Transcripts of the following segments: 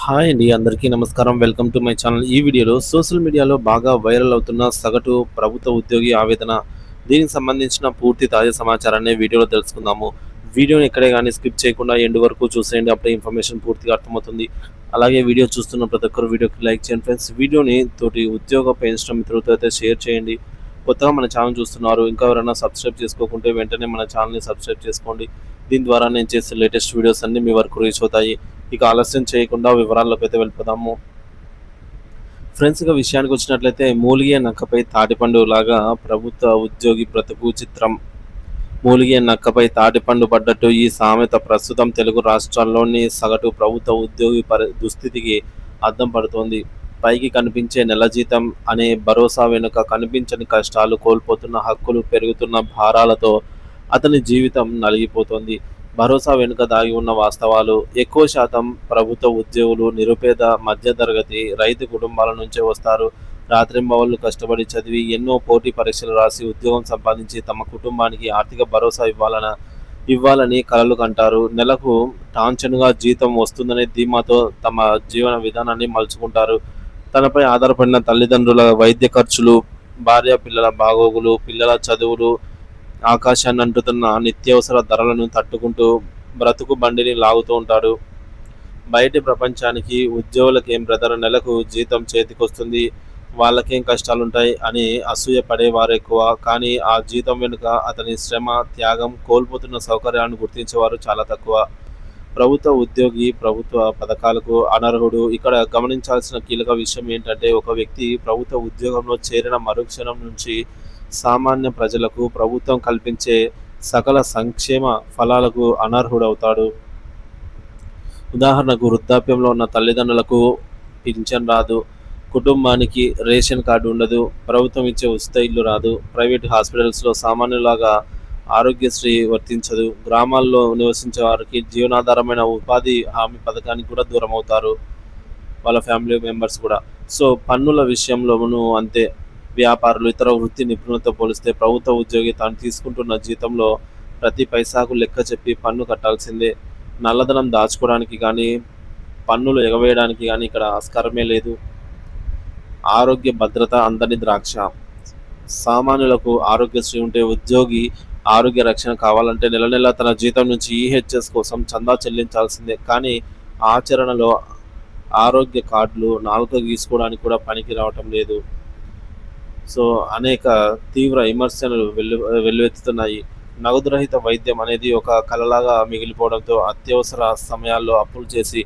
Hi అండి. అందరికీ నమస్కారం. Welcome to my channel. ఈ వీడియోలో సోషల్ మీడియాలో బాగా వైరల్ అవుతున్న సగటు ప్రభుత్వ ఉద్యోగి ఆవేదన, దీనికి సంబంధించిన పూర్తి తాజా సమాచారాన్ని వీడియోలో తెలుసుకుందాము. వీడియోని ఎక్కడే గానీ స్కిప్ చేయకుండా ఎండ్ వరకు చూసేయండి. అప్పుడే ఇన్ఫర్మేషన్ పూర్తిగా అర్థమవుతుంది. అలాగే వీడియో చూస్తున్న ప్రతి ఒక్కరు వీడియోకి లైక్ చేయండి ఫ్రెండ్స్. వీడియోని తోటి ఉద్యోగ పెన్షన్ మిత్రులతో అయితే షేర్ చేయండి. కొత్తగా మన ఛానల్ చూస్తున్నారు, ఇంకా ఎవరైనా సబ్స్క్రైబ్ చేసుకోకుంటే వెంటనే మన ఛానల్ని సబ్స్క్రైబ్ చేసుకోండి. దీని ద్వారా నేను చేసే లేటెస్ట్ వీడియోస్ అన్నీ మీ వరకు రీచ్ అవుతాయి. ఇక ఆలస్యం చేయకుండా వివరాల్లోకి అయితే వెళ్ళిపోదాము ఫ్రెండ్స్. ఇక విషయానికి వచ్చినట్లయితే, మూలిగే నక్కపై తాటిపండు లాగా ప్రభుత్వ ఉద్యోగి బ్రతుకు చిత్రం. మూలిగే నక్కపై తాటిపండు పడ్డట్టు ఈ సామెత ప్రస్తుతం తెలుగు రాష్ట్రాల్లోని సగటు ప్రభుత్వ ఉద్యోగి దుస్థితికి అద్దం పడుతోంది. పైకి కనిపించే నెల జీతం అనే భరోసా వెనుక కనిపించని కష్టాలు, కోల్పోతున్న హక్కులు, పెరుగుతున్న భారాలతో అతని జీవితం నలిగిపోతోంది. భరోసా వెనుక దాగి ఉన్న వాస్తవాలు: ఎక్కువ శాతం ప్రభుత్వ ఉద్యోగులు నిరుపేద, మధ్యతరగతి, రైతు కుటుంబాల నుంచే వస్తారు. రాత్రింబవళ్లు కష్టపడి చదివి, ఎన్నో పోటీ పరీక్షలు రాసి ఉద్యోగం సంపాదించి తమ కుటుంబానికి ఆర్థిక భరోసా ఇవ్వాలని కలలు కంటారు. నెలకు టాంచనుగా జీతం వస్తుందనే ధీమాతో తమ జీవన విధానాన్ని మలుచుకుంటారు. తనపై ఆధారపడిన తల్లిదండ్రుల వైద్య ఖర్చులు, భార్య పిల్లల బాగోగులు, పిల్లల చదువులు, ఆకాశాన్ని అంటుతున్న నిత్యావసర ధరలను తట్టుకుంటూ బ్రతుకు బండిని లాగుతూ ఉంటాడు. బయటి ప్రపంచానికి ఉద్యోగులకేం బ్రదర్, నెలకు జీతం చేతికొస్తుంది, వాళ్ళకేం కష్టాలుంటాయి అని అసూయ పడేవారు ఎక్కువ. కానీ ఆ జీతం వెనుక అతని శ్రమ, త్యాగం, కోల్పోతున్న సౌకర్యాలను గుర్తించేవారు చాలా తక్కువ. ప్రభుత్వ ఉద్యోగి ప్రభుత్వ పథకాలకు అనర్హుడు. ఇక్కడ గమనించాల్సిన కీలక విషయం ఏంటంటే, ఒక వ్యక్తి ప్రభుత్వ ఉద్యోగంలో చేరిన మరుక్షణం నుంచి సామాన్య ప్రజలకు ప్రభుత్వం కల్పించే సకల సంక్షేమ ఫలాలకు అనర్హుడవుతాడు. ఉదాహరణకు, వృద్ధాప్యంలో ఉన్న తల్లిదండ్రులకు పింఛన్ రాదు, కుటుంబానికి రేషన్ కార్డు ఉండదు, ప్రభుత్వం ఇచ్చే ఉచిత ఇల్లు రాదు, ప్రైవేట్ హాస్పిటల్స్లో సామాన్యులాగా ఆరోగ్యశ్రీ వర్తించదు, గ్రామాల్లో నివసించే వారికి జీవనాధారమైన ఉపాధి హామీ పథకానికి కూడా దూరం అవుతారు వాళ్ళ ఫ్యామిలీ మెంబర్స్ కూడా. సో పన్నుల విషయంలోనూ అంతే. వ్యాపారులు, ఇతర వృత్తి నిపుణులతో పోలిస్తే ప్రభుత్వ ఉద్యోగి తాను తీసుకుంటున్న జీతంలో ప్రతి పైసాకు లెక్క చెప్పి పన్ను కట్టాల్సిందే. నల్లధనం దాచుకోవడానికి కానీ, పన్నులు ఎగవేయడానికి కానీ ఇక్కడ ఆస్కారమే లేదు. ఆరోగ్య భద్రత అందని ద్రాక్ష. సామాన్యులకు ఆరోగ్యశ్రీ ఉంటే, ఉద్యోగి ఆరోగ్య రక్షణ కావాలంటే నెల నెల తన జీతం నుంచి ఈహెచ్ఎస్ కోసం చందా చెల్లించాల్సిందే. కానీ ఆచరణలో ఆరోగ్య కార్డులు నాలుక గీసుకోవడానికి కూడా పనికి రావటం లేదు. సో అనేక తీవ్ర విమర్శలు వెల్లువెత్తుతున్నాయి. నగదు రహిత వైద్యం అనేది ఒక కలలాగా మిగిలిపోవడంతో అత్యవసర సమయాల్లో అప్పులు చేసి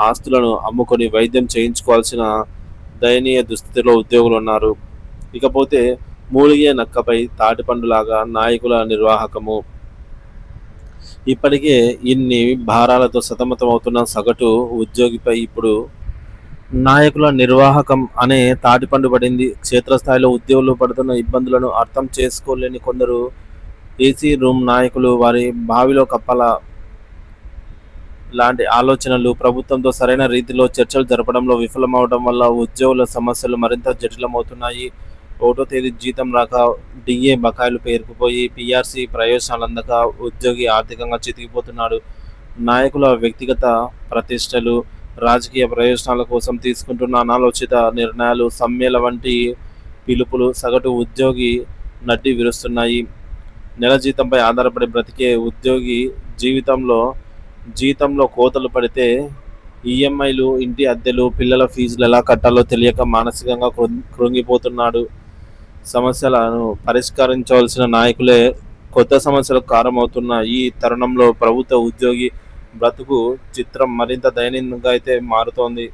ఆస్తులను అమ్ముకొని వైద్యం చేయించుకోవాల్సిన దయనీయ దుస్థితిలో ఉద్యోగులు ఉన్నారు. ఇకపోతే మూలిగే నక్కపై తాటిపండులాగా నాయకుల నిర్వాహకము. ఇప్పటికే ఇన్ని భారాలతో సతమతమవుతున్న సగటు ఉద్యోగిపై ఇప్పుడు నాయకుల నిర్వాహకం అనే తాటిపండు పడింది. క్షేత్రస్థాయిలో ఉద్యోగులు పడుతున్న ఇబ్బందులను అర్థం చేసుకోలేని కొందరు ఏసీ రూమ్ నాయకులు వారి బావిలో కప్పల లాంటి ఆలోచనలు, ప్రభుత్వంతో సరైన రీతిలో చర్చలు జరపడంలో విఫలమవడం వల్ల ఉద్యోగుల సమస్యలు మరింత జటిలమవుతున్నాయి. 1వ తేదీ జీతం రాక, డిఏ బకాయిలు పేరుకుపోయి, పీఆర్సీ ప్రయోజనాలు అందక ఉద్యోగి ఆర్థికంగా చితికిపోతున్నాడు. నాయకుల వ్యక్తిగత ప్రతిష్టలు, రాజకీయ ప్రయోజనాల కోసం తీసుకుంటున్న అనాలోచిత నిర్ణయాలు, సమ్మెల వంటి పిలుపులు సగటు ఉద్యోగి నడ్డి విరుస్తున్నాయి. నెల జీతంపై ఆధారపడి బ్రతికే ఉద్యోగి జీతంలో కోతలు పడితే ఈఎంఐలు, ఇంటి అద్దెలు, పిల్లల ఫీజులు ఎలా కట్టాలో తెలియక మానసికంగా కృంగిపోతున్నాడు. సమస్యలను పరిష్కరించవలసిన నాయకులే కొత్త సమస్యలకు కారణమవుతున్న ఈ తరుణంలో ప్రభుత్వ ఉద్యోగి బ్రతుకు చిత్రం మరింత దయనీయంగా అయితే మారుతోంది.